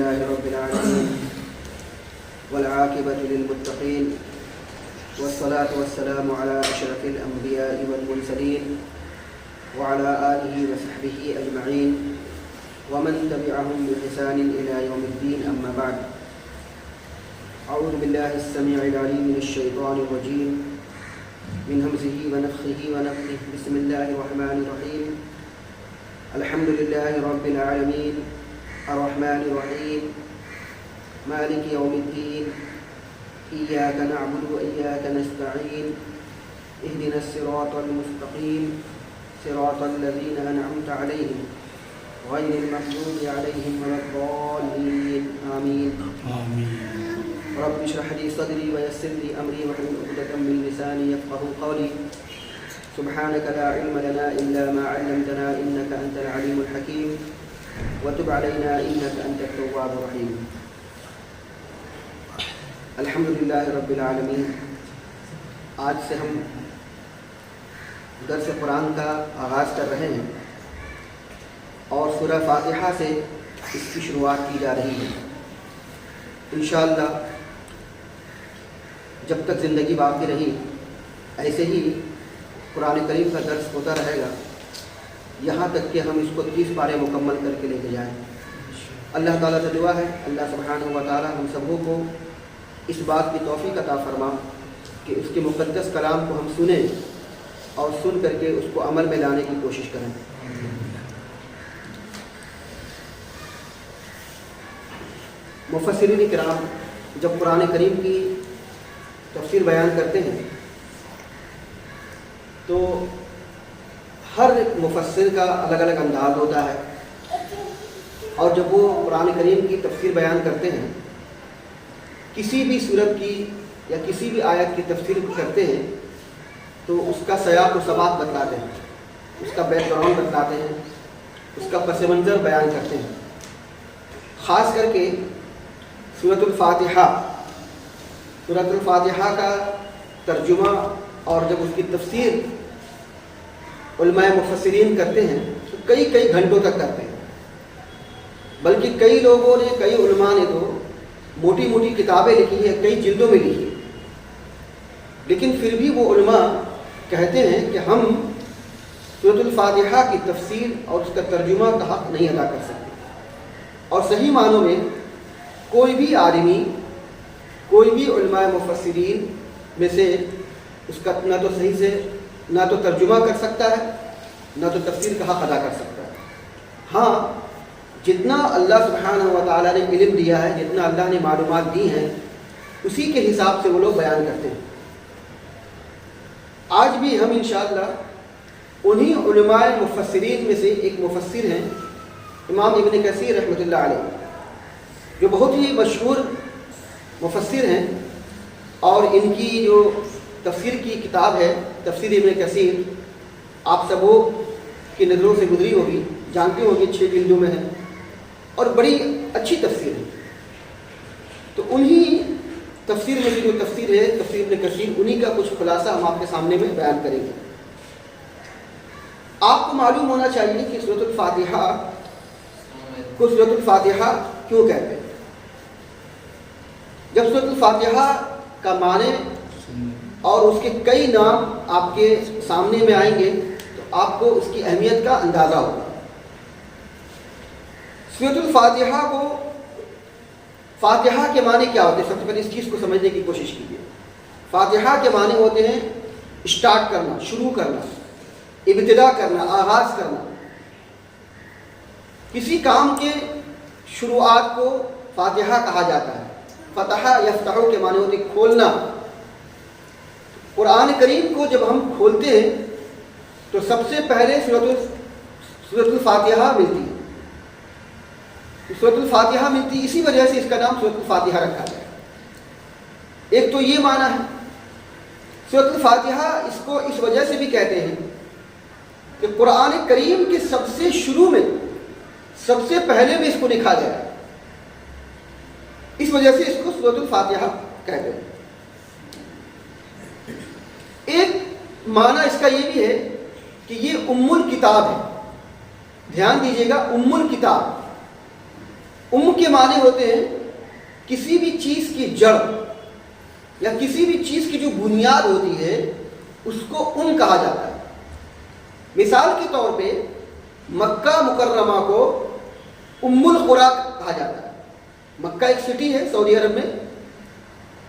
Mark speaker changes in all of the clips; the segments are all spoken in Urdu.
Speaker 1: لله رب العالمين والعاقبة للمتقين والصلاة والسلام على أشرف الأنبياء والمرسلين وعلى آله وصحبه أجمعين ومن تبعهم بإحسان إلى يوم الدين. أما بعد، أعوذ بالله السميع العليم من الشيطان الرجيم من همزه ونفخه ونفثه. بسم الله الرحمن الرحيم. الحمد لله رب العالمين الرحمن الرحيم مالك يوم الدين إياك نعبد وإياك نستعين اهدنا الصراط المستقيم صراط الذين أنعمت عليهم غير المغضوب عليهم ولا الضالين. آمين. رب اشرح لي صدري ويسر لي أمري واحلل عقدة من لساني يفقهوا قولي. سبحانك لا علم لنا إلا ما علمتنا إنك أنت العليم الحكيم وتب علينا إنك أنت التواب الرحيم. الحمدللہ رب العالمین. آج سے ہم درس قرآن کا آغاز کر رہے ہیں اور سورہ فاتحہ سے اس کی شروعات کی جا رہی ہے. انشاءاللہ جب تک زندگی باقی رہی ایسے ہی قرآن کریم کا درس ہوتا رہے گا یہاں تک کہ ہم اس کو 30 پارے مکمل کر کے لے کے جائیں. اللہ تعالیٰ سے دعا ہے اللہ سبحانہ و تعالیٰ ہم سبوں کو اس بات کی توفیق عطا فرما کہ اس کے مقدس کلام کو ہم سنیں اور سن کر کے اس کو عمل میں لانے کی کوشش کریں. مفسرین کرام جب قرآن کریم کی تفسیر بیان کرتے ہیں تو ہر مفسر کا الگ الگ انداز ہوتا ہے اور جب وہ قرآن کریم کی تفسیر بیان کرتے ہیں کسی بھی صورت کی یا کسی بھی آیت کی تفسیر کرتے ہیں تو اس کا سیاق و سباق بتلاتے ہیں, اس کا بیک گراؤنڈ بتلاتے ہیں, اس کا پس منظر بیان کرتے ہیں. خاص کر کے سورۃ الفاتحہ کا ترجمہ اور جب اس کی تفسیر علماء مفسرین کرتے ہیں تو کئی گھنٹوں تک کرتے ہیں. بلکہ کئی لوگوں نے, کئی علماء نے تو موٹی موٹی کتابیں لکھی ہیں, کئی جلدوں میں لکھی ہیں, لیکن پھر بھی وہ علماء کہتے ہیں کہ ہم سورۃ الفاتحہ کی تفسیر اور اس کا ترجمہ کا حق نہیں ادا کر سکتے. اور صحیح معنوں میں کوئی بھی آدمی, کوئی بھی علماء مفسرین میں سے اس کا نہ تو صحیح سے نہ تو ترجمہ کر سکتا ہے نہ تو تفسیر کا حق ادا کر سکتا ہے. ہاں, جتنا اللہ سبحانہ و تعالیٰ نے علم دیا ہے, جتنا اللہ نے معلومات دی ہیں, اسی کے حساب سے وہ لوگ بیان کرتے ہیں. آج بھی ہم انشاءاللہ انہی علماء مفسرین میں سے ایک مفسر ہیں امام ابن کثیر رحمۃ اللہ علیہ, جو بہت ہی مشہور مفسر ہیں اور ان کی جو تفسیر کی کتاب ہے تفسیر ابن کثیر آپ سبوں کی نظروں سے گزری ہوگی, جانتے ہوں گے, 6 جلدوں میں ہے اور بڑی اچھی تفسیر ہے. تو انہی تفسیر میں جو تفسیر ہے تفسیر ابن کثیر, انہی کا کچھ خلاصہ ہم آپ کے سامنے میں بیان کریں گے. آپ کو معلوم ہونا چاہیے کہ سورۃ الفاتحہ کو سورۃ الفاتحہ کیوں کہتے ہیں. جب سورۃ الفاتحہ کا معنی اور اس کے کئی نام آپ کے سامنے میں آئیں گے تو آپ کو اس کی اہمیت کا اندازہ ہوگا. سورۃ الفاتحہ کو, فاتحہ کے معنی کیا ہوتے ہیں؟ سب سے پہلے اس چیز کو سمجھنے کی کوشش کیجیے. فاتحہ کے معنی ہوتے ہیں اسٹارٹ کرنا, شروع کرنا, ابتدا کرنا, آغاز کرنا. کسی کام کے شروعات کو فاتحہ کہا جاتا ہے. فتح یفتح کے معنی ہوتے ہیں کھولنا. قرآن کریم کو جب ہم کھولتے ہیں تو سب سے پہلے سورۃ الفاتحہ ملتی ہے. سورۃ الفاتحہ ملتی اسی وجہ سے اس کا نام سورۃ الفاتحہ رکھا گیا. ایک تو یہ معنی ہے. سورۃ الفاتحہ اس کو اس وجہ سے بھی کہتے ہیں کہ قرآن کریم کے سب سے شروع میں, سب سے پہلے میں اس کو لکھا گیا ہے. اس وجہ سے اس کو سورۃ الفاتحہ کہتے ہیں. ایک معنی اس کا یہ بھی ہے کہ یہ ام الکتاب ہے. دھیان دیجیے گا, ام الکتاب. کے معنی ہوتے ہیں کسی بھی چیز کی جڑ یا کسی بھی چیز کی جو بنیاد ہوتی ہے اس کو کہا جاتا ہے۔ مثال کے طور پہ مکہ مکرمہ کو القریٰ کہا جاتا ہے۔ مکہ ایک سٹی ہے سعودی عرب میں،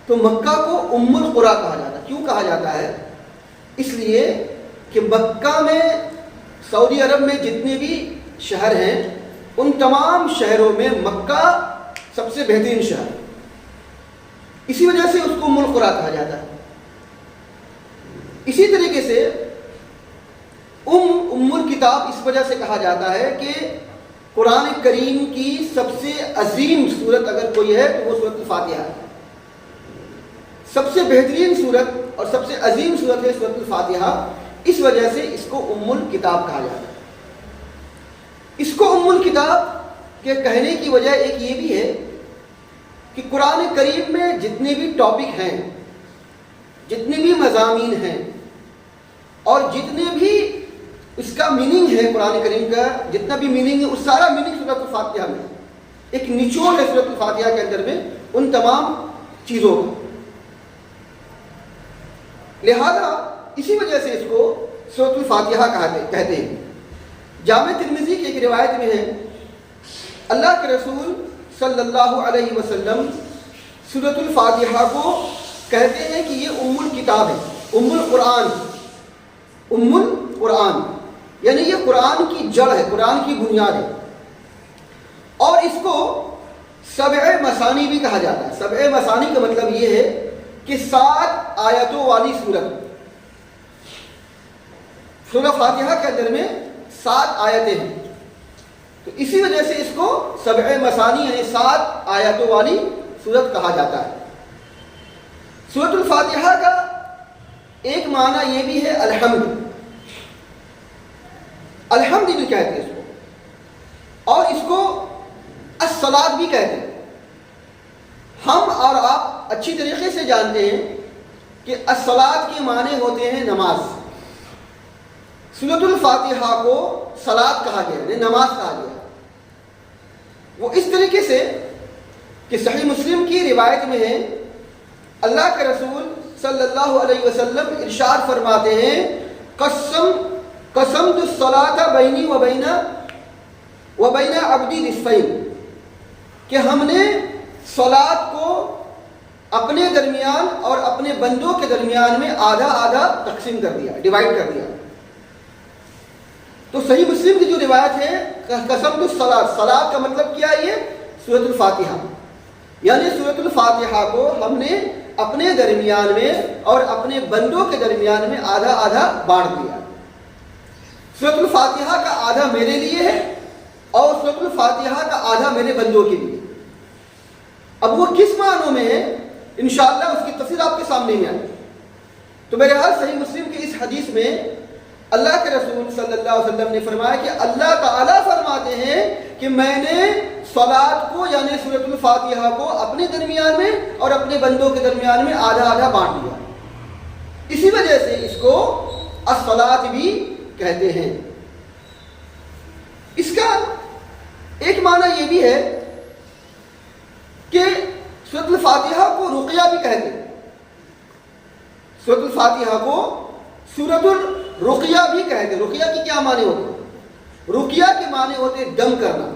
Speaker 1: تو مکہ کو القریٰ کہا جاتا ہے۔ کیوں کہا جاتا ہے؟ اس لیے کہ مکہ میں سعودی عرب میں جتنے بھی شہر ہیں ان تمام شہروں میں مکہ سب سے بہترین شہر، اسی وجہ سے اس کو القریٰ کہا جاتا ہے۔ اسی طریقے سے الکتاب اس وجہ سے کہا جاتا ہے کہ قرآن کریم کی سب سے عظیم صورت اگر کوئی ہے تو وہ سورۃ الفاتحہ ہے۔ سب سے بہترین صورت اور سب سے عظیم صورت ہے سورۃ الفاتحہ، اس وجہ سے اس کو الکتاب کہا جاتا ہے۔ اس کو الکتاب کے کہنے کی وجہ ایک یہ بھی ہے کہ قرآن کریم میں جتنے بھی ٹاپک ہیں، جتنے بھی مضامین ہیں اور جتنے بھی اس کا میننگ ہے، قرآن کریم کا جتنا بھی میننگ ہے، اس سارا میننگ سورۃ الفاتحہ میں ایک نچوڑ ہے سورۃ الفاتحہ کے اندر میں ان تمام چیزوں کا۔ لہذا اسی وجہ سے اس کو سورۃ الفاتحہ کہتے ہیں۔ جامع ترمذی کی ایک روایت میں ہے اللہ کے رسول صلی اللہ علیہ وسلم سورۃ الفاتحہ کو کہتے ہیں کہ یہ الکتاب ہے، القرآن، القرآن یعنی یہ قرآن کی جڑ ہے، قرآن کی بنیاد ہے۔ اور اس کو سبع مثانی بھی کہا جاتا ہے۔ سبع مثانی کا مطلب یہ ہے کہ 7 آیتوں والی سورت۔ سورہ فاتحہ کے اندر میں 7 آیتیں ہیں، تو اسی وجہ سے اس کو سبع مثانی یعنی 7 آیتوں والی سورت کہا جاتا ہے۔ سورۃ الفاتحہ کا ایک معنی یہ بھی ہے الحمد، الحمد بھی کہتے ہیں اس کو، اور اس کو الصلاۃ بھی کہتے ہیں۔ ہم اور آپ اچھی طریقے سے جانتے ہیں کہ الصلاۃ کے معنی ہوتے ہیں نماز۔ سورۃ الفاتحہ کو صلاۃ کہا گیا ہے، نماز کہا گیا ہے۔ وہ اس طریقے سے کہ صحیح مسلم کی روایت میں ہے اللہ کے رسول صلی اللہ علیہ وسلم ارشاد فرماتے ہیں قسمت الصلاۃ بینی و بین عبدی نصفین، کہ ہم نے صلاۃ کو اپنے درمیان اور اپنے بندوں کے درمیان میں آدھا آدھا تقسیم کر دیا، ڈیوائڈ کر دیا۔ تو صحیح مسلم کی جو روایت ہے قسمت الصلاۃ، صلاۃ کا مطلب کیا ہے؟ یہ سورۃ الفاتحہ، یعنی سورۃ الفاتحہ کو ہم نے اپنے درمیان میں اور اپنے بندوں کے درمیان میں آدھا آدھا بانٹ دیا۔ سورۃ الفاتحہ کا آدھا میرے لیے ہے اور سورۃ الفاتحہ کا آدھا میرے بندوں کے لیے۔ اب وہ کس معنوں میں ہے انشاءاللہ اس کی تفصیل آپ کے سامنے میں آئے۔ تو میرے حال صحیح مسلم کی اس حدیث میں اللہ کے رسول صلی اللہ علیہ وسلم نے فرمایا کہ اللہ تعالیٰ فرماتے ہیں کہ میں نے صلاۃ کو یعنی سورۃ الفاتحہ کو اپنے درمیان میں اور اپنے بندوں کے درمیان میں آدھا آدھا بانٹ دیا۔ اسی وجہ سے اس کو الصلاۃ بھی کہتے ہیں۔ اس کا ایک معنی یہ بھی ہے کہ سورۃ الفاتحہ کو رقیہ بھی کہتے ہیں۔ سورۃ الفاتحہ کو سورۃ الرقیہ بھی کہتے ہیں۔ رقیہ کی کیا معنی ہوتے ہیں؟ رقیہ کے معنی ہوتے ہیں دم کرنا،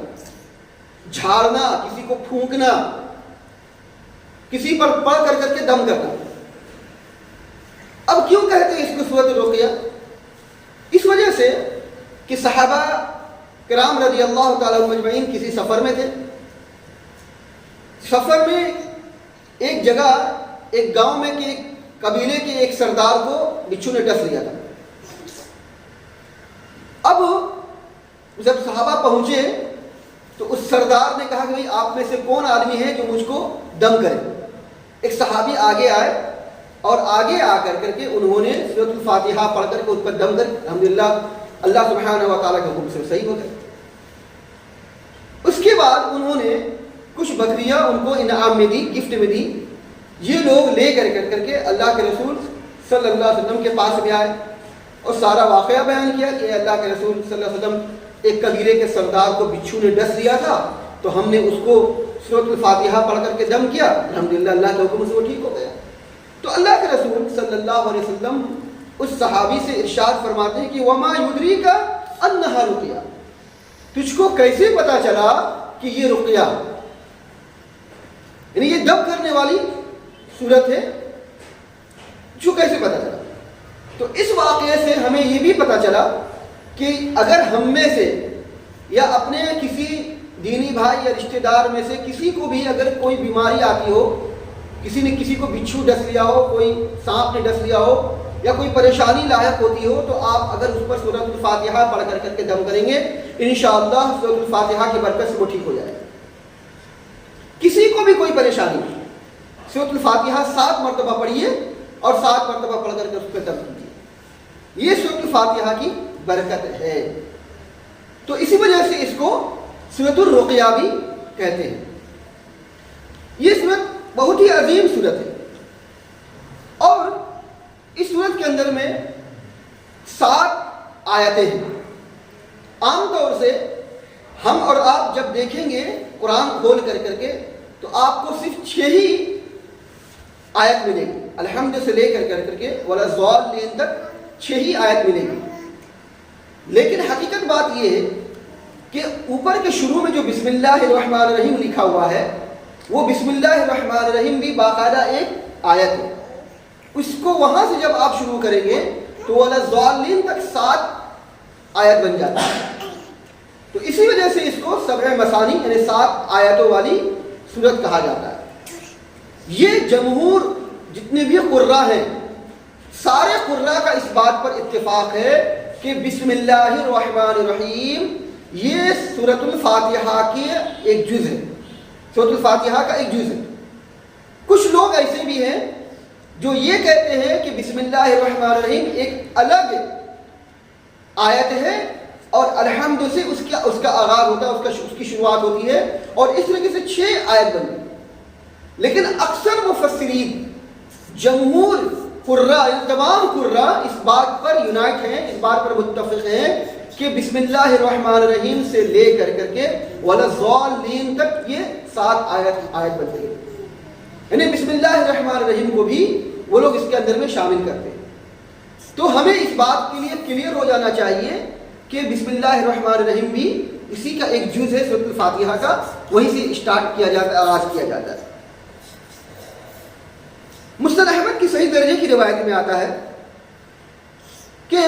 Speaker 1: جھاڑنا، کسی کو پھونکنا، کسی پر پڑھ کر کے دم کرنا۔ اب کیوں کہتے ہیں اس کو سورۃ الرقیہ؟ اس وجہ سے کہ صحابہ کرام رضی اللہ تعالیٰ عنہم اجمعین کسی سفر میں تھے۔ سفر میں ایک جگہ ایک گاؤں میں کہ قبیلے کے ایک سردار کو بچھو نے ڈس لیا تھا۔ اب جب صحابہ پہنچے تو اس سردار نے کہا کہ بھائی آپ میں سے کون آدمی ہے جو مجھ کو دم کرے؟ ایک صحابی آگے آئے اور آگے آ کر کے انہوں نے سورۃ الفاتحہ پڑھ کر کے اس پر دم کر الحمدللہ اللہ سبحانہ و تعالیٰ کے حکم سے صحیح ہو گئے۔ اس کے بعد انہوں نے کچھ بکریاں ان کو انعام میں دی، گفٹ میں دی۔ یہ لوگ لے کر کے اللہ کے رسول صلی اللہ علیہ وسلم کے پاس میں آئے اور سارا واقعہ بیان کیا کہ اللہ کے رسول صلی اللہ علیہ وسلم ایک قبیلے کے سردار کو بچھو نے ڈس دیا تھا تو ہم نے اس کو سورۃ الفاتحہ پڑھ کر کے دم کیا، الحمدللہ اللہ کے حکم سے وہ ٹھیک ہو گیا۔ تو اللہ کے رسول صلی اللہ علیہ وسلم اس صحابی سے ارشاد فرماتے ہیں کہ وما یدریک انہا رقیہ، تجھ کو کیسے پتا چلا کہ یہ رقیہ، یعنی یہ دم کرنے والی صورت ہے، تجھ کو کیسے پتا چلا؟ تو اس واقعے سے ہمیں یہ بھی پتا چلا کہ اگر ہم میں سے یا اپنے کسی دینی بھائی یا رشتہ دار میں سے کسی کو بھی اگر کوئی بیماری آتی ہو، کسی نے کسی کو بچھو ڈس لیا ہو، کوئی سانپ نے ڈس لیا ہو، یا کوئی پریشانی لاحق ہوتی ہو، تو آپ اگر اس پر سورۃ الفاتحہ پڑھ کر کے دم کریں گے، انشاءاللہ سورۃ الفاتحہ کی برکت سے وہ ٹھیک ہو جائے گا۔ کسی کو بھی کوئی پریشانی نہیں، سورۃ الفاتحہ 7 مرتبہ پڑھیے اور 7 مرتبہ پڑھ کر کے اس پہ دم کیجیے، یہ سورۃ الفاتحہ کی برکت ہے۔ تو اسی وجہ سے اس کو سورۃ الرقیہ بھی کہتے ہیں۔ یہ سورت بہت ہی عظیم سورت ہے، اور اس سورت کے اندر میں 7 آیتیں ہیں۔ عام طور سے ہم اور آپ جب دیکھیں گے قرآن کھول کر کے تو آپ کو صرف 6 ہی آیت ملے گی، الحمد سے لے کر کے ولا ضالین تک 6 ہی آیت ملے گی۔ لیکن حقیقت بات یہ ہے کہ اوپر کے شروع میں جو بسم اللہ الرحمن الرحیم لکھا ہوا ہے، وہ بسم اللہ الرحمن الرحیم بھی باقاعدہ ایک آیت ہے۔ اس کو وہاں سے جب آپ شروع کریں گے تو ولا ضالین تک 7 آیت بن جاتا ہے۔ تو اسی وجہ سے اس کو 7 مثانی یعنی 7 آیتوں والی سورت کہا جاتا ہے۔ یہ جمہور جتنے بھی قراء ہیں، سارے قراء کا اس بات پر اتفاق ہے کہ بسم اللہ الرحمن الرحیم یہ سورۃ الفاتحہ کی ایک جز ہے، سورۃ الفاتحہ کا ایک جز ہے۔ کچھ لوگ ایسے بھی ہیں جو یہ کہتے ہیں کہ بسم اللہ الرحمن الرحیم ایک الگ آیت ہے اور الحمد سے اس کا آغاز ہوتا ہے، اس کی شروعات ہوتی ہے، اور اس طریقے سے 6 آیت بنتی ہے۔ لیکن اکثر مفسرین، جمہور قراء، تمام قراء اس بات پر یونائٹ ہیں، اس بات پر متفق ہیں کہ بسم اللہ الرحمن الرحیم سے لے کر کے ولا ضالین تک یہ 7 آیت بنتی ہے، یعنی بسم اللہ الرحمن الرحیم کو بھی وہ لوگ اس کے اندر میں شامل کرتے ہیں۔ تو ہمیں اس بات کے لیے کلیئر ہو جانا چاہیے کہ بسم اللہ الرحمن الرحیم بھی اسی کا ایک جز ہے سورۃ الفاتحہ کا، وہیں سے اسٹارٹ کیا جاتا ہے، آغاز کیا جاتا ہے۔ مسند احمد کی صحیح درجے کی روایت میں آتا ہے کہ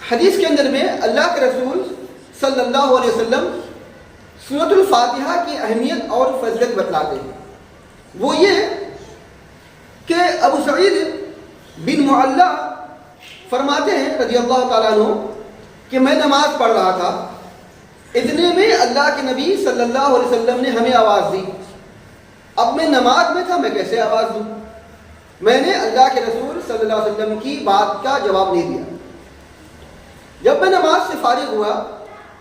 Speaker 1: حدیث کے اندر میں اللہ کے رسول صلی اللہ علیہ وسلم سورۃ الفاتحہ کی اہمیت اور فضیلت بتلاتے ہیں۔ وہ یہ کہ ابو سعید بن معلّہ فرماتے ہیں رضی اللہ تعالیٰ عنہ کہ میں نماز پڑھ رہا تھا، اتنے میں اللہ کے نبی صلی اللہ علیہ وسلم نے ہمیں آواز دی۔ اب میں نماز میں تھا، میں کیسے آواز دوں؟ میں نے اللہ کے رسول صلی اللہ علیہ وسلم کی بات کا جواب نہیں دیا۔ جب میں نماز سے فارغ ہوا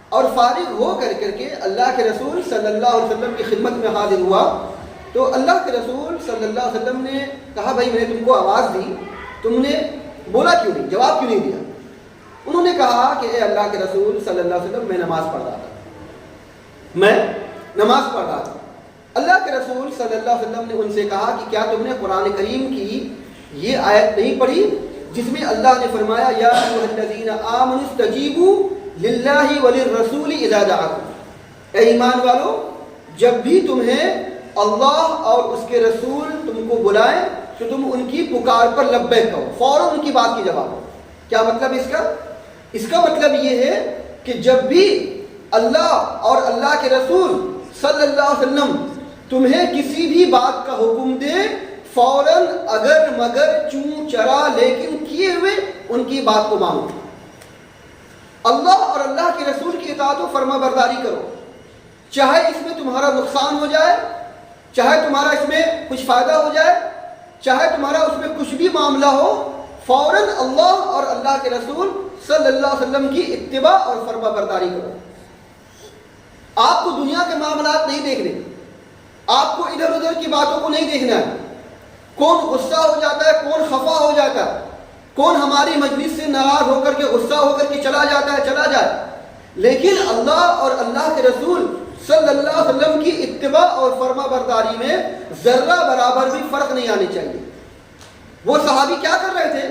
Speaker 1: اور فارغ ہو کر کے اللہ کے رسول صلی اللہ علیہ وسلم کی خدمت میں حاضر ہوا تو اللہ کے رسول صلی اللہ علیہ وسلم نے کہا بھائی میں نے تم کو آواز دی، تم نے بولا کیوں نہیں، جواب کیوں نہیں دیا؟ انہوں نے کہا کہ اے اللہ کے رسول صلی اللہ علیہ وسلم میں نماز پڑھ رہا تھا، میں نماز پڑھ رہا تھا۔ اللہ کے رسول صلی اللہ علیہ وسلم نے ان سے کہا کہ کیا تم نے قرآن کریم کی یہ آیت نہیں پڑھی جس میں اللہ نے فرمایا یا ایھا الذین آمنوا استجیبوا للہ وللرسول اذا دعاکم، اے ایمان والو جب بھی تمہیں اللہ اور اس کے رسول تم کو بلائیں تو تم ان کی پکار پر لبیک کہو، فوراً ان کی بات کی جواب دو۔ کیا مطلب اس کا مطلب یہ ہے کہ جب بھی اللہ اور اللہ کے رسول صلی اللہ علیہ وسلم تمہیں کسی بھی بات کا حکم دے، فوراً اگر مگر چوں چرا لیکن کیے ہوئے ان کی بات کو مانو، اللہ اور اللہ کے رسول کی اطاعت و فرما برداری کرو، چاہے اس میں تمہارا نقصان ہو جائے، چاہے تمہارا اس میں کچھ فائدہ ہو جائے، چاہے تمہارا اس میں کچھ بھی معاملہ ہو، فوراً اللہ اور اللہ کے رسول صلی اللہ علیہ وسلم کی اتباع اور فرما برداری کرو۔ آپ کو دنیا کے معاملات نہیں دیکھنے، آپ کو ادھر ادھر کی باتوں کو نہیں دیکھنا ہے، کون غصہ ہو جاتا ہے، کون خفا ہو جاتا ہے، کون ہماری مجلس سے ناراض ہو کر کے غصہ ہو کر کے چلا جاتا ہے، چلا جائے، لیکن اللہ اور اللہ کے رسول صلی اللہ علیہ وسلم کی اتباع اور فرما برداری میں ذرہ برابر بھی فرق نہیں آنے چاہیے۔ وہ صحابی کیا کر رہے تھے؟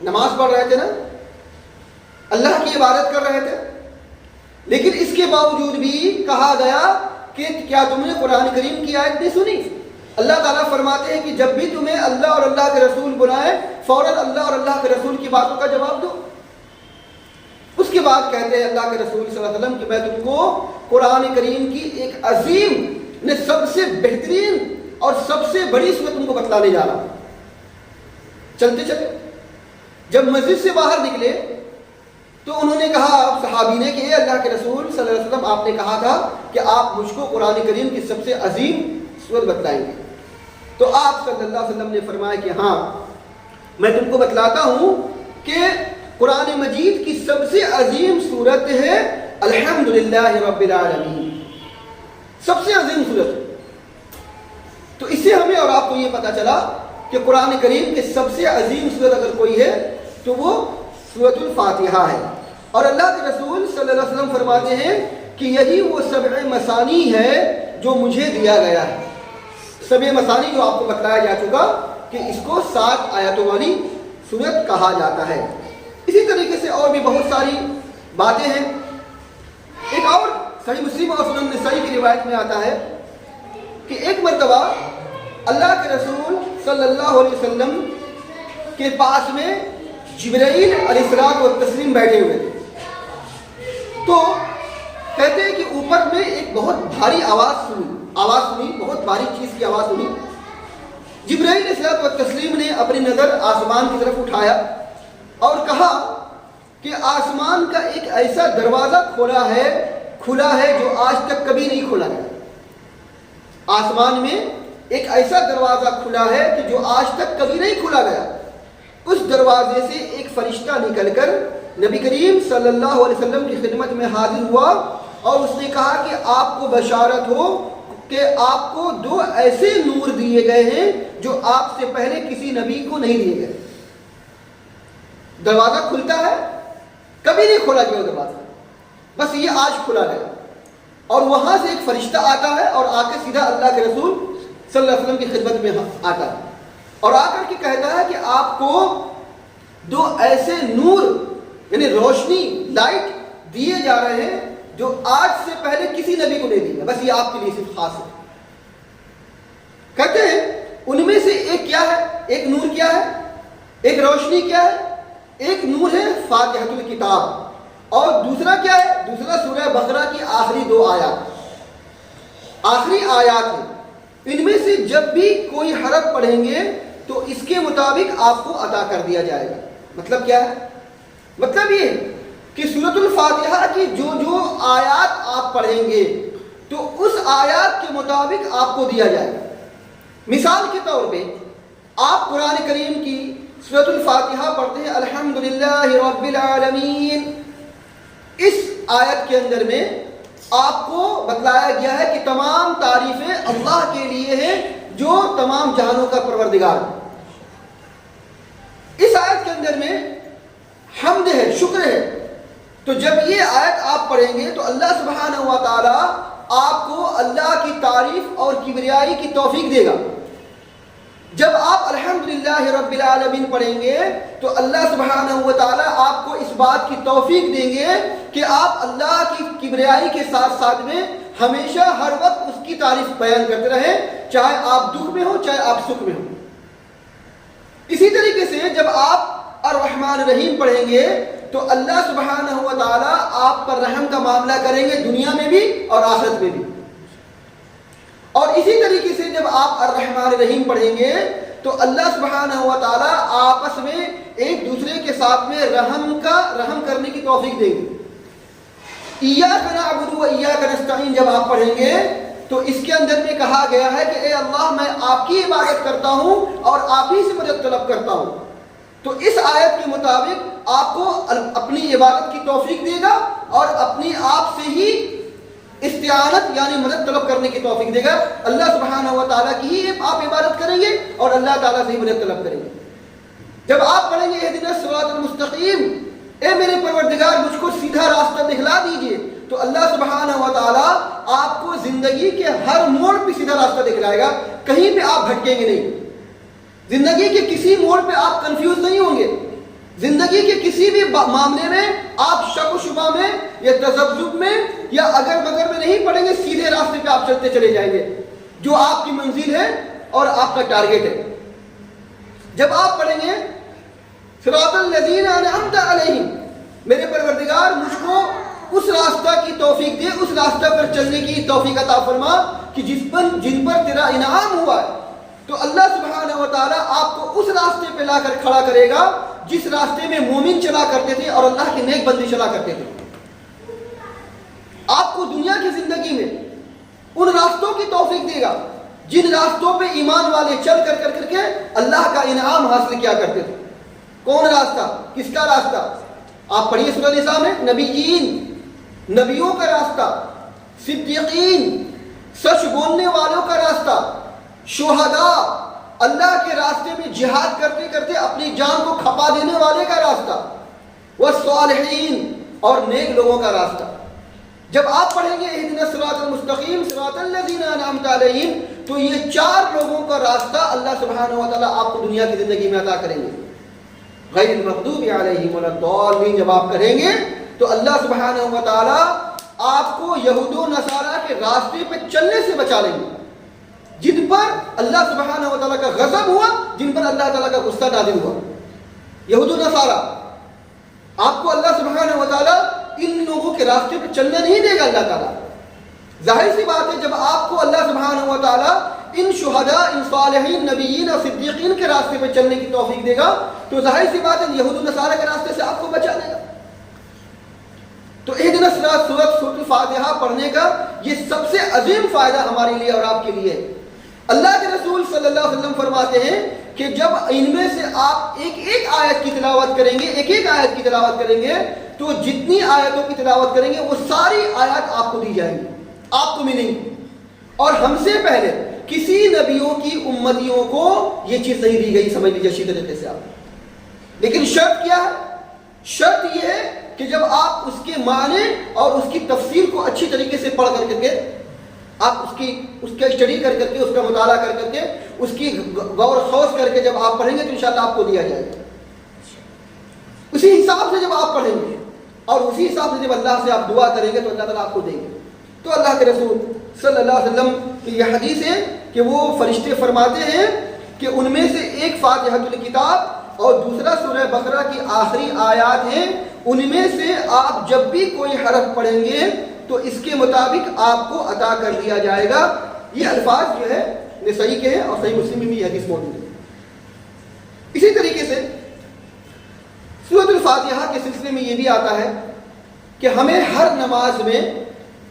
Speaker 1: نماز پڑھ رہے تھے نا، اللہ کی عبادت کر رہے تھے، لیکن اس کے باوجود بھی کہا گیا کہ کیا تم نے قرآن کریم کی آیت نہیں سنی؟ اللہ تعالیٰ فرماتے ہیں کہ جب بھی تمہیں اللہ اور اللہ کے رسول بلائیں فوراً اللہ اور اللہ کے رسول کی باتوں کا جواب دو۔ اس کے بعد کہتے ہیں اللہ کے رسول صلی اللہ علیہ وسلم کہ میں تم کو قرآن کریم کی ایک عظیم سب سے بہترین اور سب سے بڑی صورت تم کو بتلانے جا رہا ہوں۔ چلتے چلے جب مسجد سے باہر نکلے تو انہوں نے کہا، صحابی نے، کہ اے اللہ کے رسول صلی اللہ علیہ وسلم آپ نے کہا تھا کہ آپ مجھ کو قرآن کریم کی سب سے عظیم صورت بتلائیں گے۔ تو آپ صلی اللہ علیہ وسلم نے فرمایا کہ ہاں میں تم کو بتلاتا ہوں کہ قرآن مجید کی سب سے عظیم صورت ہے الحمدللہ رب العالمین، سب سے عظیم صورت۔ تو اس سے ہمیں اور آپ کو یہ پتا چلا کہ قرآن کریم کی سب سے عظیم صورت اگر کوئی ہے تو وہ سورۃ الفاتحہ ہے۔ اور اللہ کے رسول صلی اللہ علیہ وسلم فرماتے ہیں کہ یہی وہ سبع مثانی ہے جو مجھے دیا گیا ہے۔ سبع مثانی جو آپ کو بتلایا جا چکا کہ اس کو 7 آیتوں والی سورت کہا جاتا ہے۔ اسی طریقے سے اور بھی بہت ساری باتیں ہیں۔ ایک اور صحیح مسلم اور سنن نسائی کی روایت میں آتا ہے کہ ایک مرتبہ اللہ کے رسول صلی اللہ علیہ وسلم کے پاس میں جبرائیل علیہ السلام و تسلیم بیٹھے ہوئے تھے۔ تو کہتے ہیں کہ اوپر میں ایک بہت بھاری آواز سنی، بہت بھاری چیز کی آواز سنی۔ جبرائیل علیہ السلام و تسلیم نے اپنی نظر آسمان کی طرف اٹھایا اور کہا کہ آسمان کا ایک ایسا دروازہ کھلا ہے جو آج تک کبھی نہیں کھولا گیا۔ آسمان میں ایک ایسا دروازہ کھلا ہے کہ جو آج تک کبھی نہیں کھولا گیا۔ اس دروازے سے ایک فرشتہ نکل کر نبی کریم صلی اللہ علیہ وسلم کی خدمت میں حاضر ہوا اور اس نے کہا کہ آپ کو بشارت ہو کہ آپ کو 2 ایسے نور دیے گئے ہیں جو آپ سے پہلے کسی نبی کو نہیں دیے گئے۔ دروازہ کھلتا ہے، کبھی نہیں کھولا گیا دروازہ، بس یہ آج کھلا گیا۔ اور وہاں سے ایک فرشتہ آتا ہے اور آ کے سیدھا اللہ کے رسول صلی اللہ علیہ وسلم کی خدمت میں آتا ہے اور آ کر کے کہتا ہے کہ آپ کو 2 ایسے نور یعنی روشنی، لائٹ دیے جا رہے ہیں جو آج سے پہلے کسی نبی کو نہیں دیے، بس یہ آپ کے لیے صرف خاص ہے۔ کہتے ہیں ان میں سے ایک کیا ہے، ایک نور کیا ہے، ایک روشنی کیا ہے؟ ایک نور ہے فاتحۃ الکتاب اور دوسرا کیا ہے؟ دوسرا سورہ بقرہ کی آخری 2 آیات، آخری آیات ہیں۔ ان میں سے جب بھی کوئی حرف پڑھیں گے تو اس کے مطابق آپ کو عطا کر دیا جائے گا۔ مطلب کیا ہے؟ مطلب یہ کہ سورۃ الفاتحہ کی جو آیات آپ پڑھیں گے تو اس آیات کے مطابق آپ کو دیا جائے گا۔ مثال کے طور پہ آپ قرآن کریم کی سورۃ الفاتحہ پڑھتے ہیں الحمدللہ رب العالمین، اس آیت کے اندر میں آپ کو بتلایا گیا ہے کہ تمام تعریفیں اللہ کے لیے ہیں جو تمام جہانوں کا پروردگار ہے۔ اس آیت کے اندر میں حمد ہے، شکر ہے۔ تو جب یہ آیت آپ پڑھیں گے تو اللہ سبحانہ و تعالی آپ کو اللہ کی تعریف اور کبریائی کی توفیق دے گا۔ جب آپ الحمدللہ رب العالمین پڑھیں گے تو اللہ سبحانہ و تعالی آپ کو اس بات کی توفیق دیں گے کہ آپ اللہ کی کبریائی کے ساتھ ساتھ میں ہمیشہ ہر وقت اس کی تعریف بیان کرتے رہیں، چاہے آپ دکھ میں ہو چاہے آپ سکھ میں ہو۔ اسی طریقے سے جب آپ الرحمن الرحیم پڑھیں گے تو اللہ سبحانہ و تعالی آپ پر رحم کا معاملہ کریں گے، دنیا میں بھی اور آخرت میں بھی۔ اور اسی طریقے سے جب آپ الرحمن الرحیم پڑھیں گے تو اللہ سبحانہ و تعالی آپس میں ایک دوسرے کے ساتھ میں رحم کرنے کی توفیق دیں گے۔ ایاک نعبد و ایاک نستعین جب آپ پڑھیں گے تو اس کے اندر میں کہا گیا ہے کہ اے اللہ میں آپ کی عبادت کرتا ہوں اور آپ ہی سے مدد طلب کرتا ہوں۔ تو اس آیت کے مطابق آپ کو اپنی عبادت کی توفیق دے گا اور اپنی آپ سے ہی استعانت یعنی مدد طلب کرنے کی توفیق دے گا۔ اللہ سبحانہ و تعالیٰ کی ہی آپ عبادت کریں گے اور اللہ تعالیٰ سے ہی مدد طلب کریں گے۔ جب آپ پڑھیں گے اہدنا الصراط المستقیم، اے میرے پروردگار مجھ کو سیدھا راستہ دکھلا دیجئے، تو اللہ سبحانہ و تعالیٰ آپ کو زندگی کے ہر موڑ پہ سیدھا راستہ دکھلائے گا، کہیں پہ آپ بھٹکیں گے نہیں، زندگی کے کسی موڑ پہ آپ کنفیوز نہیں ہوں گے، زندگی کے کسی بھی معاملے میں آپ شک و شبہ میں یا تذبذب میں یا اگر مگر میں نہیں پڑیں گے، سیدھے راستے پہ آپ چلتے چلے جائیں گے جو آپ کی منزل ہے اور آپ کا ٹارگیٹ ہے۔ جب آپ پڑھیں گے صراط الذین انعمت علیہم، میرے پروردگار مجھ کو اس راستہ کی توفیق دے، اس راستہ پر چلنے کی توفیق عطا فرما کہ جن پر تیرا انعام ہوا ہے، تو اللہ سبحانہ و تعالیٰ آپ کو اس راستے پہ لا کر کھڑا کرے گا جس راستے میں مومن چلا کرتے تھے اور اللہ کے نیک بندے چلا کرتے تھے۔ آپ کو دنیا کی زندگی میں ان راستوں کی توفیق دے گا جن راستوں پہ ایمان والے چل کر کے اللہ کا انعام حاصل کیا کرتے تھے۔ کون راستہ؟ کس کا راستہ؟ آپ پڑھیے سورہ نساء میں، نبیین، نبیوں کا راستہ، صدیقین، سچ بولنے والوں کا راستہ، شہداء، اللہ کے راستے میں جہاد کرتے کرتے اپنی جان کو کھپا دینے والے کا راستہ، والصالحین، اور نیک لوگوں کا راستہ۔ جب آپ پڑھیں گے اہدنا الصراط المستقیم صراط الذین انعمت علیہم، تو یہ چار لوگوں کا راستہ اللہ سبحانہ و تعالیٰ آپ کو دنیا کی زندگی میں عطا کریں گے۔ غیر المغضوب علیہم ولا الضالین جب آپ کریں گے تو اللہ سبحانہ و تعالیٰ آپ کو یہود و نصارہ کے راستے پہ چلنے سے بچا لیں گے، جن پر اللہ سبحانہ و تعالیٰ کا غضب ہوا، جن پر اللہ تعالیٰ کا غصہ نازل ہوا۔ یہود و نصارہ، آپ کو اللہ سبحانہ و تعالیٰ ان لوگوں کے راستے پہ چلنے نہیں دے گا اللہ تعالیٰ۔ ظاہر سی بات ہے جب آپ کو اللہ سبحانہ و تعالیٰ ان شہداء، ان صالحین، نبیین اور صدیقین کے راستے پہ چلنے کی توفیق دے گا تو ظاہر سی بات ہے یہود و نصارہ کے راستے سے آپ کو بچا لے گا۔ تو اہدنا الصراط سورۃ الفاتحہ پڑھنے کا یہ سب سے عظیم فائدہ ہمارے لیے اور آپ کے لیے ہے۔ اللہ کے رسول صلی اللہ علیہ وسلم فرماتے ہیں کہ جب ان میں سے آپ ایک ایک آیت کی تلاوت کریں گے، ایک ایک آیت کی تلاوت کریں گے، تو جتنی آیتوں کی تلاوت کریں گے وہ ساری آیات آپ کو دی جائیں گی، آپ کو ملیں گی۔ اور ہم سے پہلے کسی نبیوں کی امتیوں کو یہ چیز نہیں دی گئی، سمجھ لیجیے اچھی طریقے سے آپ۔ لیکن شرط کیا ہے؟ شرط یہ ہے کہ جب آپ اس کے معنی اور اس کی تفسیر کو اچھی طریقے سے پڑھ کر کے آپ اس کا اسٹڈی کر کے اس کا مطالعہ کر کے اس کی غور و خوض کر کے جب آپ پڑھیں گے تو انشاءاللہ آپ کو دیا جائے گا۔ اسی حساب سے جب آپ پڑھیں گے اور اسی حساب سے جب اللہ سے آپ دعا کریں گے تو اللہ تعالیٰ آپ کو دیں گے۔ تو اللہ کے رسول صلی اللہ علیہ وسلم کی یہ حدیث ہے کہ وہ فرشتے فرماتے ہیں کہ ان میں سے ایک فاتحۃ الکتاب اور دوسرا سورہ بقرہ کی آخری آیات ہیں، ان میں سے آپ جب بھی کوئی حرف پڑھیں گے تو اس کے مطابق آپ کو عطا کر دیا جائے گا۔ یہ الفاظ جو ہے نسائی کے ہیں اور صحیح مسلم میں بھی یہ حدیث موجود ہے۔ اسی طریقے سے سورۃ الفاتحہ کے سلسلے میں یہ بھی آتا ہے کہ ہمیں ہر نماز میں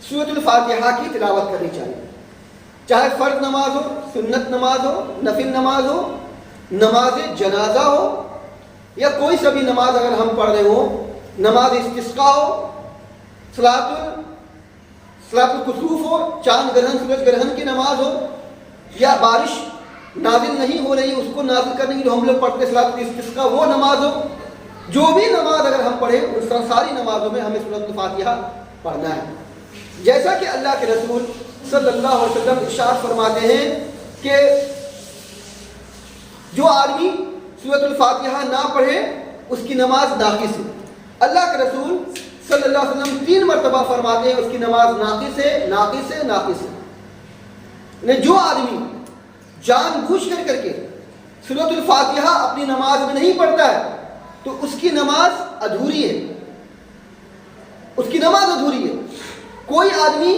Speaker 1: سورۃ الفاتحہ کی تلاوت کرنی چاہیے، چاہے فرض نماز ہو، سنت نماز ہو، نفل نماز ہو، نماز جنازہ ہو، یا کوئی سا بھی نماز اگر ہم پڑھ رہے ہوں، نماز استسقاء ہو، صلاۃ الکسوف ہو، چاند گرہن سورج گرہن کی نماز ہو، یا بارش نازل نہیں ہو رہی اس کو نازل کرنے کی جو ہم لوگ پڑھتے صلاۃ الاستسقاء وہ نماز ہو، جو بھی نماز اگر ہم پڑھیں ان ساری نمازوں میں ہمیں سورۃ الفاتحہ پڑھنا ہے۔ جیسا کہ اللہ کے رسول صلی اللہ علیہ وسلم ارشاد فرماتے ہیں کہ جو آدمی سورۃ الفاتحہ نہ پڑھے اس کی نماز ناقص ہے۔ اللہ کے رسول صلی اللہ علیہ وسلم 3 مرتبہ فرماتے ہیں اس کی نماز ناقص ہے، ناقص ہے، ناقص ہے۔ جو آدمی جان بوجھ کر کے سورۃ الفاتحہ اپنی نماز میں نہیں پڑھتا ہے تو اس کی نماز ادھوری ہے، اس کی نماز ادھوری ہے۔ کوئی آدمی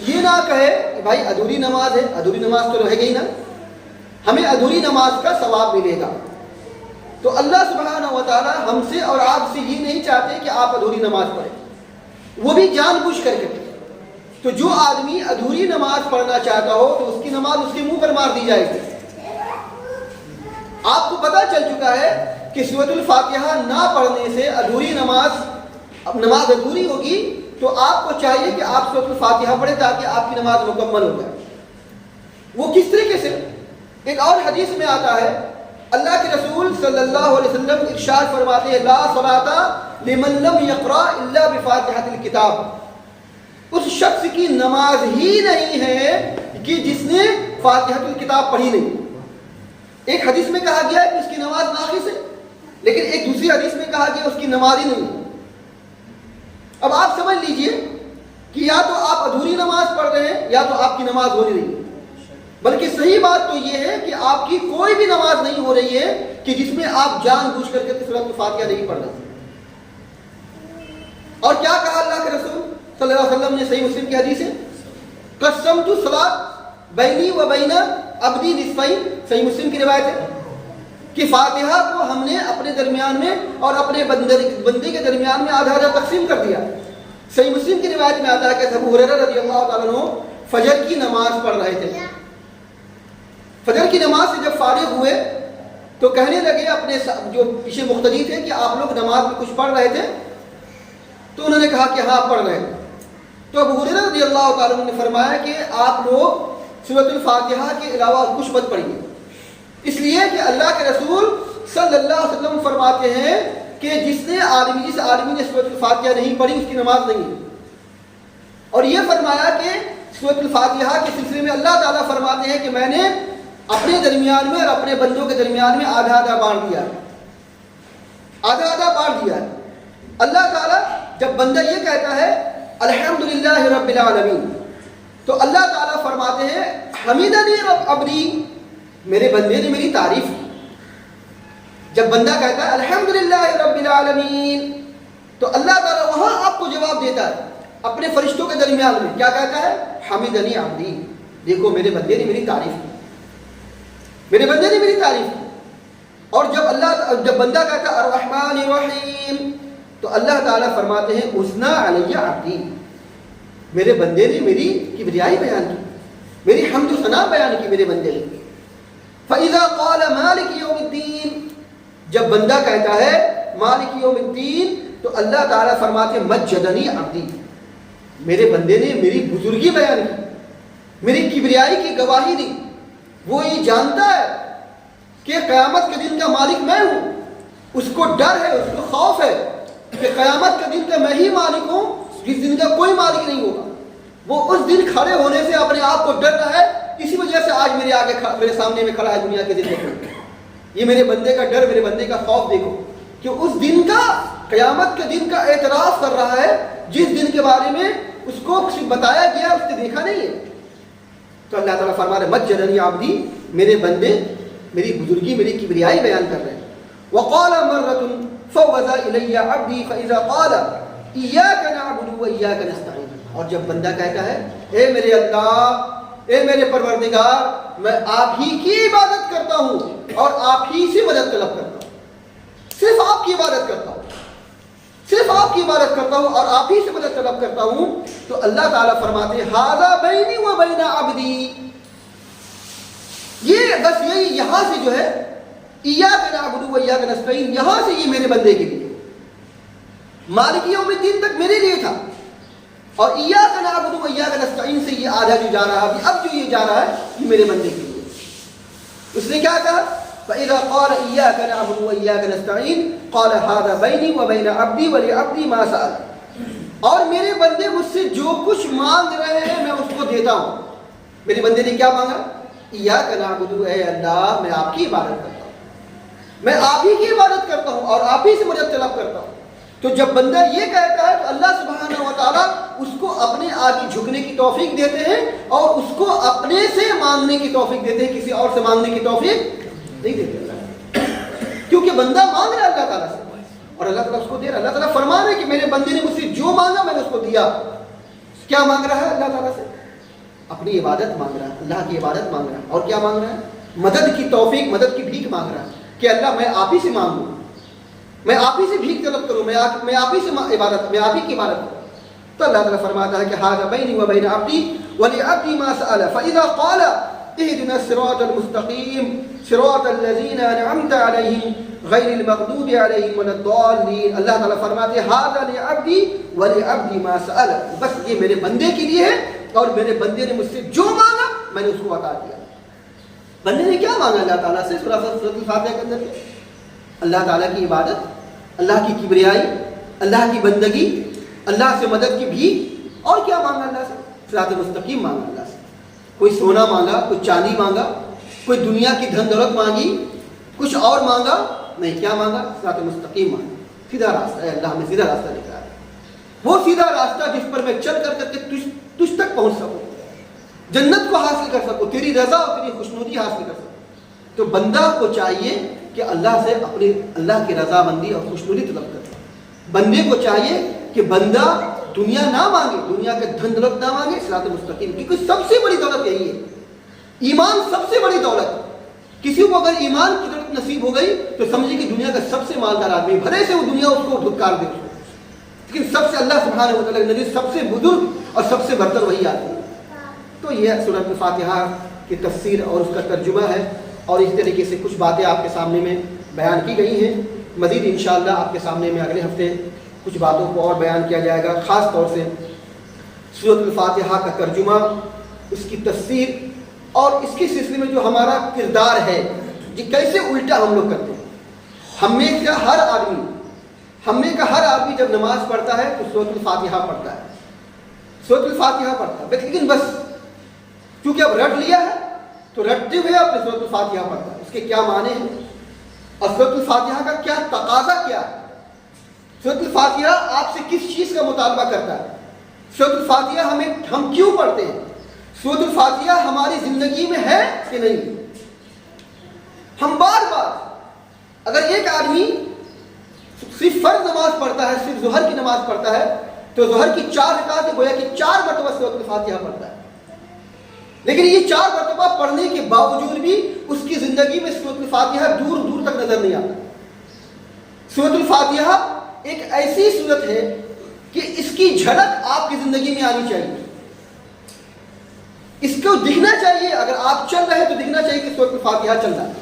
Speaker 1: یہ نہ کہے کہ بھائی ادھوری نماز ہے، ادھوری نماز تو رہ گئی نا، ہمیں ادھوری نماز کا ثواب ملے گا۔ تو اللہ سبحانہ و تعالی ہم سے اور آپ سے یہ نہیں چاہتے کہ آپ ادھوری نماز پڑھیں، وہ بھی جان بوجھ کر کے۔ تو جو آدمی ادھوری نماز پڑھنا چاہتا ہو تو اس کی نماز اس کے منہ پر مار دی جائے گی۔ آپ کو پتہ چل چکا ہے کہ سورۃ الفاتحہ نہ پڑھنے سے ادھوری نماز ادھوری ہوگی، تو آپ کو چاہیے کہ آپ سورۃ الفاتحہ پڑھیں تاکہ آپ کی نماز مکمل ہو جائے۔ وہ کس طریقے سے؟ ایک اور حدیث میں آتا ہے اللہ کے رسول صلی اللہ علیہ وسلم ارشاد فرماتے ہیں لا صلاۃ لمن لم یقرأ الا بفاتحۃ الکتاب، اس شخص کی نماز ہی نہیں ہے کہ جس نے فاتحۃ الکتاب پڑھی نہیں. ایک حدیث میں کہا گیا ہے کہ اس کی نماز ناقص ہے، لیکن ایک دوسری حدیث میں کہا گیا اس کی نماز ہی نہیں. اب آپ سمجھ لیجئے کہ یا تو آپ ادھوری نماز پڑھ رہے ہیں یا تو آپ کی نماز ہو نہیں رہی. بلکہ صحیح بات تو یہ ہے کہ آپ کی کوئی بھی نماز نہیں ہو رہی ہے کہ جس میں آپ جان بوجھ کر کے سورۃ الفاتحہ نہیں پڑھ رہے. اور کیا کہا اللہ کے رسول صلی اللہ علیہ وسلم نے؟ صحیح مسلم کی حدیث ہے، قسمت الصلاۃ بینی و بین عبدی نصفین. صحیح مسلم کی روایت ہے کہ فاتحہ کو ہم نے اپنے درمیان میں اور اپنے بندے کے درمیان میں آدھا آدھا تقسیم کر دیا. صحیح مسلم کی روایت میں آتا ہے کہ ابو ہریرہ رضی اللہ تعالیٰ عنہ فجر کی نماز پڑھ رہے تھے. فجر کی نماز سے جب فارغ ہوئے تو کہنے لگے اپنے جو پیچھے مقتدی تھے کہ آپ لوگ نماز میں کچھ پڑھ رہے تھے؟ تو انہوں نے کہا کہ ہاں پڑھ رہے ہیں. تو ابو ہریرہ رضی اللہ تعالیٰ عنہ نے فرمایا کہ آپ لوگ سورۃ الفاتحہ کے علاوہ کچھ مت پڑھیے، اس لیے کہ اللہ کے رسول صلی اللہ علیہ وسلم فرماتے ہیں کہ جس آدمی نے سورۃ الفاتحہ نہیں پڑھی اس کی نماز نہیں ہے. اور یہ فرمایا کہ سورۃ الفاتحہ کے سلسلے میں اللہ تعالیٰ فرماتے ہیں کہ میں نے اپنے درمیان میں اور اپنے بندوں کے درمیان میں آدھا آدھا بانٹ دیا، آدھا آدھا بانٹ دیا. اللہ تعالیٰ جب بندہ یہ کہتا ہے الحمدللہ رب العالمین تو اللہ تعالیٰ فرماتے ہیں حمیدنی رب عبدی، میرے بندے نے میری تعریف کی. جب بندہ کہتا ہے الحمدللہ رب العالمین تو اللہ تعالیٰ وہاں آپ کو جواب دیتا ہے اپنے فرشتوں کے درمیان میں. کیا کہتا ہے؟ حمیدنی عبدی، دیکھو میرے بندے نے میری تعریف کی، میرے بندے نے میری تعریف کی. اور جب بندہ کہتا ہے الرحمن الرحیم تو اللہ تعالیٰ فرماتے ہیں اثنا علی عبدی، میرے بندے نے میری کبریائی بیان کی، میری حمد و ثنا بیان کی میرے بندے نے. فَإِذَا قَالَ مَالِكِ يَوْمِ الدِّينِ، جب بندہ کہتا ہے مالک یوم الدین تو اللہ تعالیٰ فرماتے ہیں مجدنی عبدی، میرے بندے نے میری بزرگی بیان کی، میری کبریائی کی گواہی دی. وہ یہ جانتا ہے کہ قیامت کے دن کا مالک میں ہوں، اس کو ڈر ہے، اس کو خوف ہے کہ قیامت کے دن کا میں ہی مالک ہوں، جس دن کا کوئی مالک نہیں ہوگا. وہ اس دن کھڑے ہونے سے اپنے آپ کو ڈر رہا ہے. اسی وجہ سے آج میرے سامنے میں کھڑا ہے دنیا کے دن میں. یہ میرے بندے کا ڈر، میرے بندے کا خوف دیکھو کہ اس دن کا، قیامت کے دن کا اعتراف کر رہا ہے جس دن کے بارے میں اس کو بتایا گیا اس نے دیکھا نہیں ہے. تو اللہ تعالیٰ فرما رہے مجدنی عبدی، میرے بندے میری بزرگی میری کبریائی بیان کر رہے ہیں. وقال مرة فوض إلي عبدي فإذا قال إياك نعبد وإياك نستعين، اور جب بندہ کہتا ہے اے میرے اللہ، اے میرے پروردگار، میں آپ ہی کی عبادت کرتا ہوں اور آپ ہی سے مدد طلب کرتا ہوں، صرف آپ کی عبادت کرتا ہوں، صرف آپ کی عبادت کرتا ہوں اور آپ ہی سے مدد طلب کرتا ہوں، تو اللہ تعالیٰ فرماتے ہیں ھذا بینی و بین عبدی، یہ بس یہی یہاں سے جو ہے ایاک نعبد و ایاک نستعین، یہاں سے یہ میرے بندے کے لیے، مالک یوم الدین تک میرے لیے تھا، اور ایاک نعبد و ایاک نستعین سے یہ آدھا جو جا رہا ہے، اب جو یہ جا رہا ہے یہ میرے بندے کے لیے. اس نے کیا کہا؟ فَإِذَا قَالَ إِيَّاكَ نَعْبُدُ وَإِيَّاكَ نَسْتَعِينُ قَالَ هَذَا بَيْنِي وَبَيْنَ عَبْدِي وَلِعَبْدِي مَا سَأَلَ، اور میرے بندے مجھ سے جو کچھ مانگ رہے ہیں میں اس کو دیتا ہوں. میرے بندے نے کیا مانگا؟ ایاک نعبد، اے اللہ میں آپ کی عبادت کرتا ہوں، میں آپ ہی کی عبادت کرتا ہوں اور آپ ہی سے مدد طلب کرتا ہوں. تو جب بندہ یہ کہتا ہے تو اللہ سبحانہ و تعالیٰ اس کو اپنے آگے جھکنے کی توفیق دیتے ہیں اور اس کو اپنے سے مانگنے کی توفیق دیتے ہیں، کسی اور سے مانگنے کی توفیق نہیں دیتے اللہ، کیونکہ بندہ مانگ رہا ہے اللہ تعالیٰ سے اور اللہ تعالیٰ اس کو دے رہا ہے. اللہ تعالیٰ فرما رہے کہ میرے بندے نے مجھ سے جو مانگا میں نے اس کو دیا. کیا مانگ رہا ہے اللہ تعالیٰ سے؟ اپنی عبادت مانگ رہا ہے، اللہ کی عبادت مانگ رہا ہے. اور کیا مانگ رہا ہے؟ مدد کی توفیق، مدد کی بھیک مانگ رہا ہے کہ اللہ میں آپ ہی سے مانگوں، میں آپ ہی سے بھیک طلب کروں، میں آپ ہی سے عبادت، میں آپ ہی کی عبادت کروں. تو اللہ تعالیٰ فرماتا ہے کہ ھذا بینی و بین عبدی ولعبدی ما سأل فإذا قال اهدنا الصراط المستقيم صراط الذين أنعمت عليهم غير المغضوب عليهم ولا الضالين. اللہ تعالیٰ فرماتے ہیں ھذا لعبدی ولعبدی ما سأل، بس یہ میرے بندے کے لیے ہے اور میرے بندے نے مجھ سے جو مانگا میں نے اس کو عطا کیا. بندے نے کیا مانگا اللہ تعالیٰ سے؟ سورۃ الفاتحہ کے اندر اللہ تعالیٰ کی عبادت، اللہ کی کبریائی، اللہ کی بندگی، اللہ سے مدد کی بھی. اور کیا مانگا اللہ سے؟ صراط مستقیم مانگا اللہ سے. کوئی سونا مانگا, کوئی چاندی مانگا, کوئی دنیا کی دھن دولت مانگی, کچھ اور مانگا نہیں. کیا مانگا؟ صراط مستقیم مانگا. سیدھا راستہ ہے, اللہ ہمیں سیدھا راستہ دکھا ہے. وہ سیدھا راستہ جس پر میں چل کر کے تجھ تک پہنچ سکوں, جنت کو حاصل کر سکوں, تیری رضا اور تیری خوشنودی حاصل کر سکوں. تو بندہ کو چاہیے کہ اللہ سے اپنی اللہ کی رضا مندی اور خوشنودی طلب کرے. بندے کو چاہیے کہ بندہ دنیا نہ مانگے, دنیا کے دھن دولت نہ مانگے, صراط مستقیم. کیونکہ سب سے بڑی دولت یہی ہے, ایمان سب سے بڑی دولت. کسی کو اگر ایمان کی دولت نصیب ہو گئی تو سمجھے کہ دنیا کا سب سے مالدار آدمی, بھلے سے وہ دنیا اس کو دھتکار دے, لیکن سب سے اللہ سبحانہ و تعالیٰ کے نزدیک سب سے بزرگ اور سب سے برتر وہی آدمی. تو یہ سورۃ الفاتحہ کی تفسیر اور اس کا ترجمہ ہے, اور اس طریقے سے کچھ باتیں آپ کے سامنے میں بیان کی گئی ہیں. مزید انشاءاللہ آپ کے سامنے میں اگلے ہفتے کچھ باتوں کو اور بیان کیا جائے گا, خاص طور سے سورۃ الفاتحہ کا ترجمہ, اس کی تفسیر, اور اس کے سلسلے میں جو ہمارا کردار ہے یہ کیسے الٹا ہم لوگ کرتے ہیں. ہم میں کا ہر آدمی جب نماز پڑھتا ہے تو سورۃ الفاتحہ پڑھتا ہے, سورۃ الفاتحہ پڑھتا ہے, لیکن بس کیونکہ اب رٹ لیا ہے تو رٹتے ہوئے اپنے سورۃ الفاتحہ پڑھتا ہے. اس کے کیا معنی ہیں اور سورۃ الفاتحہ کا کیا تقاضا کیا ہے, سورۃ الفاتحہ آپ سے کس چیز کا مطالبہ کرتا ہے, سورۃ الفاتحہ ہم کیوں پڑھتے ہیں, سورۃ الفاتحہ ہماری زندگی میں ہے کہ نہیں. ہم بار بار, اگر ایک آدمی صرف فرض نماز پڑھتا ہے, صرف ظہر کی نماز پڑھتا ہے, تو ظہر کی 4 رکعت گویا کہ 4 مرتبہ سورۃ الفاتحہ پڑھتا ہے. لیکن یہ 4 مرتبہ پڑھنے کے باوجود بھی اس کی زندگی میں سورۃ الفاتحہ دور دور تک نظر نہیں آتا. سورۃ الفاتحہ ایک ایسی سورت ہے کہ اس کی جھلک آپ کی زندگی میں آنی چاہیے, اس کو دکھنا چاہیے. اگر آپ چل رہے ہیں تو دکھنا چاہیے کہ سورۃ الفاتحہ چل رہا ہے.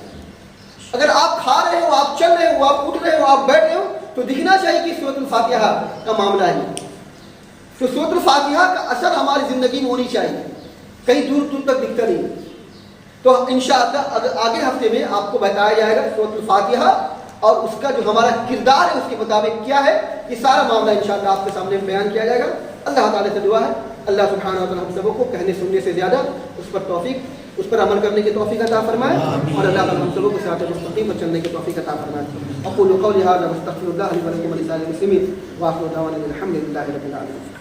Speaker 1: اگر آپ کھا رہے ہو, آپ چل رہے ہو, آپ اٹھ رہے ہو, آپ بیٹھ رہے ہو, تو دکھنا چاہیے کہ سورۃ الفاتحہ کا معاملہ ہے. تو سورۃ الفاتحہ کا اثر ہماری زندگی میں ہونی چاہیے, کہیں دور دور تک دکھتا نہیں. تو انشاءاللہ آگے ہفتے میں آپ کو بتایا جائے گا سورۃ الفاتحہ اور اس کا جو ہمارا کردار ہے اس کے مطابق کیا ہے. یہ سارا معاملہ انشاءاللہ آپ کے سامنے بیان کیا جائے گا. اللہ تعالیٰ سے دعا ہے اللہ سبحانہ و تعالیٰ ہم سبوں کو کہنے سننے سے زیادہ اس پر عمل کرنے کی توفیق عطا فرمائے, اور اللہ تعالیٰ ہم سبوں کو صراط مستقیم پر چلنے کی توفیق عطا فرمائے. اقول قولی ھذا واستغفر اللہ لی ولکم ولسائر المسلمین وآخر دعوانا الحمد للہ رب العالمین.